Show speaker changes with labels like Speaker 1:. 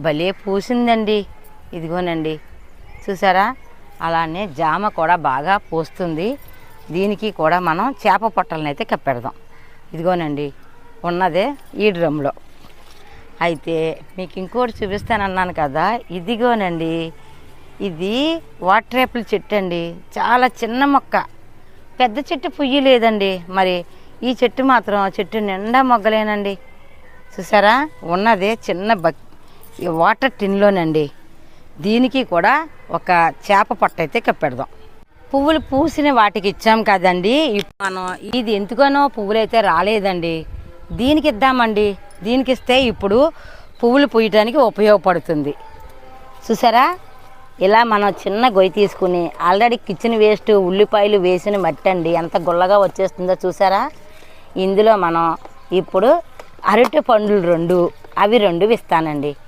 Speaker 1: భలే పూసిందండి. ఇదిగోనండి చూసారా, అలానే జామ కూడా బాగా పూస్తుంది. దీనికి కూడా మనం చేప పొట్టలను అయితే కప్పెడదాం. ఇదిగోనండి ఉన్నదే ఈ డ్రమ్లో. అయితే మీకు ఇంకోటి చూపిస్తానన్నాను కదా, ఇదిగోనండి ఇది వాటర్ యాపిల్ చెట్టు అండి. చాలా చిన్న మొక్క, పెద్ద చెట్టు పుయ్యి లేదండి. మరి ఈ చెట్టు మాత్రం చెట్టు నిండా మొగ్గలేనండి. చూసారా, ఉన్నదే చిన్న వాటర్ టిన్లోనండి. దీనికి కూడా ఒక చేప పొట్ట అయితే కప్పెడదాం. పువ్వులు పూసిన వాటికి ఇచ్చాం కదండి, మనం ఇది ఎందుకనో పువ్వులు అయితే రాలేదండి, దీనికి ఇద్దామండి. దీనికి ఇస్తే ఇప్పుడు పువ్వులు పూయటానికి ఉపయోగపడుతుంది. చూసారా, ఇలా మనం చిన్న గొయ్యి తీసుకుని ఆల్రెడీ కిచెన్ వేస్ట్ ఉల్లిపాయలు వేసిన మట్టి అండి, ఎంత గుల్లగా వచ్చేస్తుందో చూసారా. ఇందులో మనం ఇప్పుడు అరటి పండ్లు 2 అవి 2 ఇస్తానండి.